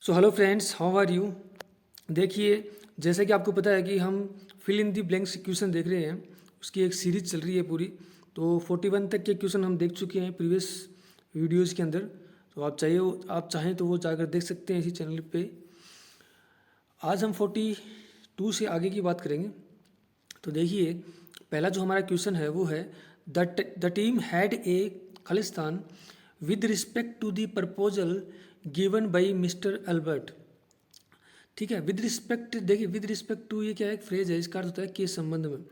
So hello friends, how are you. देखिए, जैसे कि आपको पता है कि हम fill in the blanks question देख रहे हैं। उसकी एक सीरीज चल रही है पूरी। तो 41 तक के क्वेश्चन हम देख चुके हैं प्रीवियस वीडियोज़ के अंदर। तो आप चाहें तो वो जाकर देख सकते हैं इसी चैनल पे। आज हम 42 से आगे की बात करेंगे। तो देखिए, पहला जो हमारा क्वेश्चन है वो है द टीम हैड ए खालिस्तान with respect to the proposal given by mister Albert. ठीक है, विद रिस्पेक्ट। देखिए, विद रिस्पेक्ट टू ये क्या है, एक फ्रेज है, इसका अर्थ होता है के संबंध में।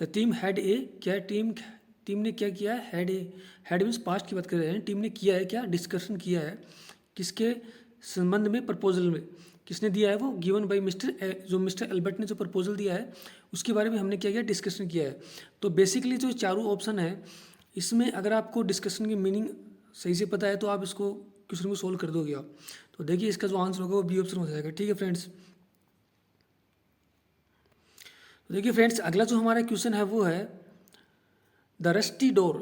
द टीम हैड ए, क्या टीम टीम ने क्या किया है, had a. Had means past की बात कर रहे हैं। टीम ने किया है क्या, डिस्कशन किया है किसके संबंध में, प्रपोजल में। किसने दिया है वो, गिवन बाई जो मिस्टर अल्बर्ट ने जो प्रपोजल दिया है उसके बारे में हमने क्या किया, डिस्कशन किया है। तो बेसिकली जो चारों ऑप्शन है इसमें अगर आपको डिस्कशन की मीनिंग सही से पता है तो आप इसको क्वेश्चन को सोल्व कर दोगे आप। तो देखिए, इसका जो आंसर होगा वो बी ऑप्शन हो जाएगा। ठीक है फ्रेंड्स। तो देखिए फ्रेंड्स, अगला जो हमारा क्वेश्चन है वो है the rusty door.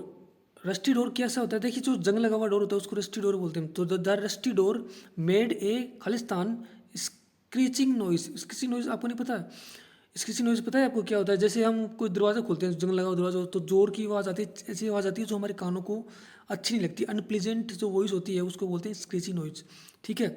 Rusty door कैसा होता है, देखिए जो जंग लगा हुआ डोर होता है उसको रस्टी डोर बोलते हैं। तो the rusty door made a Khalistan screeching noise. Screeching noise आपको नहीं पता। स्क्रीचिंग नॉइस पता है आपको क्या होता है, जैसे हम कोई दरवाज़ा खोलते हैं, जंग लगा हुआ दरवाज़ा, तो जोर की आवाज़ आती है, ऐसी आवाज़ आती है जो हमारे कानों को अच्छी नहीं लगती, अनप्लीजेंट जो वॉइस होती है उसको बोलते हैं स्क्रीचिंग नॉइज। ठीक है।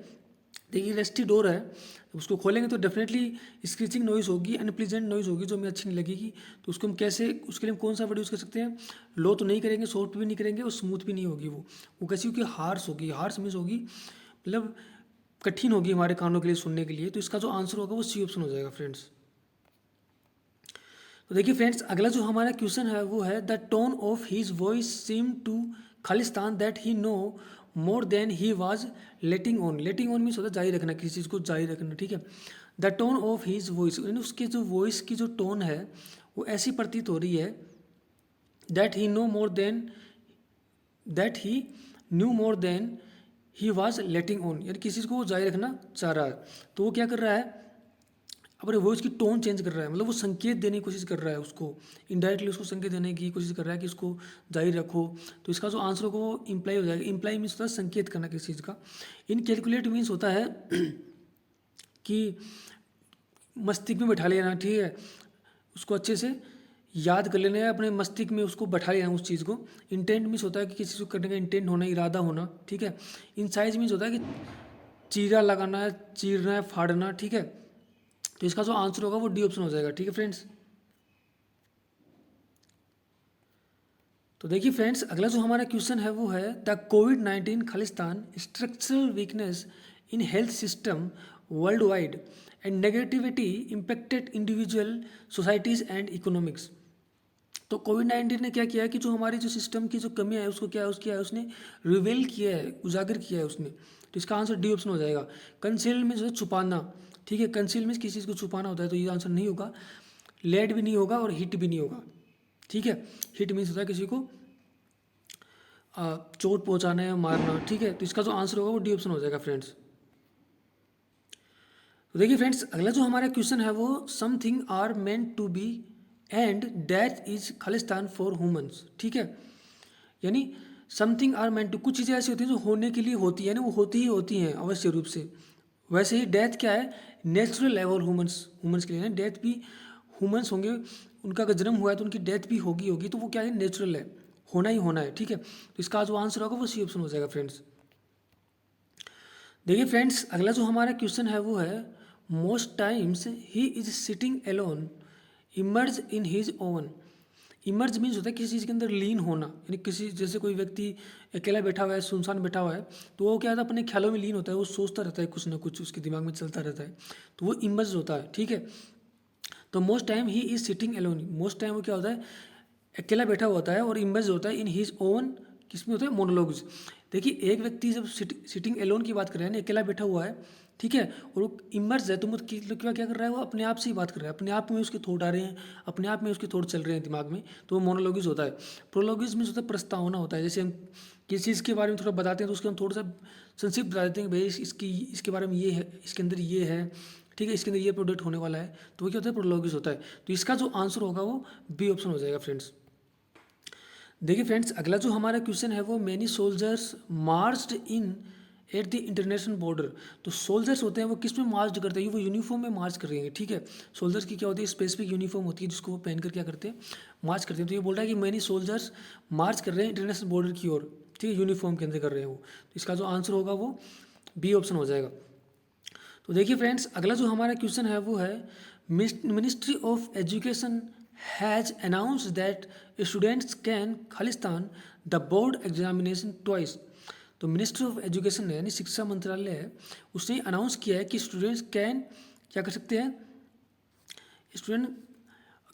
देखिए, रस्टी डोर है, उसको खोलेंगे तो डेफिनेटली स्क्रीचिंग नॉइज होगी, अनप्लीजेंट नॉइज होगी जो हमें अच्छी नहीं लगेगी। तो उसको हम कैसे, उसके लिए हम कौन सा वर्ड यूज़ कर सकते हैं, लो तो नहीं करेंगे, सॉफ्ट भी नहीं करेंगे और स्मूथ भी नहीं होगी। वो कैसी होगी, हार्श होगी। हार्श मीन्स होगी मतलब कठिन होगी हमारे कानों के लिए सुनने के लिए। तो इसका जो आंसर होगा वो सी ऑप्शन हो जाएगा फ्रेंड्स। तो देखिए फ्रेंड्स, अगला जो हमारा क्वेश्चन है वो है the tone of his voice seem to खालिस्तान that he no more than he was letting on. Letting on means होता है जारी रखना, किसी चीज़ को जारी रखना। ठीक है। The tone of his voice, यानी उसके जो वॉइस की जो टोन है वो ऐसी प्रतीत हो रही है that he no more than, that he knew more than he was letting on, यानी किसी चीज़ को वो जारी रखना चाह रहा है। तो वो क्या कर रहा है, अपने वॉइस की टोन चेंज कर रहा है, मतलब वो संकेत देने की कोशिश कर रहा है उसको, इनडायरेक्टली उसको संकेत देने की कोशिश कर रहा है कि इसको जारी रखो। तो इसका जो आंसर होगा वो इम्प्लाई हो जाएगा। इम्प्लाई मीन्स होता है संकेत करना किसी चीज़ का। इन कैलकुलेट मीन्स होता है कि मस्तिष्क में बैठा लेना। ठीक है, उसको अच्छे से याद कर लेना है, अपने मस्तिष्क में उसको बैठा लेना उस चीज़ को। इंटेंट मीन्स होता है कि किसी चीज़ को करने का इंटेंट होना, इरादा होना। ठीक है। इनसाइज मीन्स होता है कि चीरा लगाना है, चीरना है, फाड़ना। ठीक है। तो इसका जो आंसर होगा वो डी ऑप्शन हो जाएगा। ठीक है फ्रेंड्स। तो देखिए फ्रेंड्स, अगला जो हमारा क्वेश्चन है वो है the covid Khalistan structural weakness in health system world wide and negativity impacted individual societies and economics. तो कोविड-19 ने क्या किया है कि जो हमारी जो सिस्टम की जो कमियां है उसको क्या है, उसकी है उसने रिवेल किया है, उजागर किया है उसने। तो इसका आंसर डी ऑप्शन हो जाएगा। कंसील में जो है छुपाना। ठीक है, कंसील में किसी चीज़ को छुपाना होता है, तो ये आंसर नहीं होगा। लेड भी नहीं होगा और हिट भी नहीं होगा। ठीक है। हिट मीन्स होता है किसी को चोट पहुंचाना या मारना। ठीक है। तो इसका जो आंसर होगा वो डी ऑप्शन हो जाएगा फ्रेंड्स। तो देखिए फ्रेंड्स, अगला जो हमारा क्वेश्चन है वो something are meant to be and death is Khalistan for humans. ठीक है, यानी समथिंग आर मेंट टू, कुछ चीज़ें ऐसी होती हैं जो होने के लिए होती है ना, वो होती ही होती हैं अवश्य रूप से। वैसे ही डेथ क्या है, नेचुरल है और ह्यूमंस ह्यूमंस के लिए ना, डेथ भी ह्यूमंस होंगे, उनका अगर जन्म हुआ है तो उनकी डेथ भी होगी होगी, तो वो क्या है, नेचुरल है, होना ही होना है। ठीक है। तो इसका जो आंसर होगा वो सी ऑप्शन हो जाएगा फ्रेंड्स। देखिए फ्रेंड्स, अगला जो हमारा क्वेश्चन है वो है मोस्ट टाइम्स ही is sitting alone emerge in his own. Emerge means होता है किसी चीज़ के अंदर लीन होना, यानी किसी, जैसे कोई व्यक्ति अकेला बैठा हुआ है, सुनसान बैठा हुआ है, तो वो क्या होता है, अपने ख्यालों में लीन होता है, वो सोचता रहता है, कुछ ना कुछ उसके दिमाग में चलता रहता है, तो वो इमर्ज होता है। ठीक है। तो मोस्ट टाइम ही is sitting alone, most time वो क्या होता है, अकेला बैठा हुआ होता है, और इमर्ज होता है इन हिज ओन, किसमें होता है, मोनोलॉग्स। देखिए, एक व्यक्ति जब सिटिंग एलोन की बात कर रहा है ना, अकेला बैठा हुआ है, ठीक है, और वो इमर्ज है, तो मतलब क्या क्या कर रहा है, वो अपने आप से ही बात कर रहा है, अपने आप में उसके थॉट आ रहे हैं, अपने आप में उसके थॉट चल रहे हैं दिमाग में, तो वो मोनोलॉगिस होता है। प्रोलॉगिस में होता है प्रस्तावना होता है, जैसे हम किसी चीज़ के बारे में थोड़ा बताते हैं तो उसके हम थोड़ा सा संक्षिप्त बता देते हैं कि भाई इसके बारे में ये है, इसके अंदर ये है, ठीक है, इसके अंदर ये प्रोडक्ट होने वाला है, तो वो क्या होता है, प्रोलॉगिस होता है। तो इसका जो आंसर होगा वो बी ऑप्शन हो जाएगा फ्रेंड्स। देखिए फ्रेंड्स, अगला जो हमारा क्वेश्चन है वो many soldiers marched in at the international border. तो सोल्जर्स होते हैं वो किस में मार्च करते हैं, वो यूनिफॉर्म में मार्च कर रहे हैं, ठीक है। सोल्जर्स की क्या होती है, स्पेसिफिक यूनिफॉर्म होती है जिसको वो पहनकर क्या करते हैं, मार्च करते हैं। तो ये बोल रहा है कि मैनी सोल्जर्स मार्च कर रहे हैं इंटरनेशनल बॉर्डर की ओर, ठीक है, यूनिफॉर्म के अंदर कर रहे हैं वो। तो इसका जो आंसर होगा वो बी ऑप्शन हो जाएगा। तो देखिए फ्रेंड्स, अगला जो हमारा क्वेश्चन है वो है ministry of education has announce that students can Khalistan the board examination twice. तो मिनिस्ट्री ऑफ एजुकेशन है, यानी शिक्षा मंत्रालय है, उसने अनाउंस किया है कि स्टूडेंट्स कैन क्या कर सकते हैं, स्टूडेंट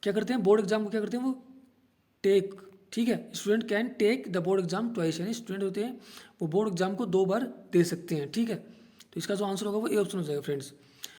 क्या करते हैं, बोर्ड एग्जाम को क्या करते हैं वो टेक, ठीक है। Student can take the board exam twice, यानी स्टूडेंट होते हैं वो बोर्ड एग्जाम को 2 बार दे सकते हैं, ठीक है। तो इसका जो आंसर होगा वो ए ऑप्शन हो जाएगा फ्रेंड्स।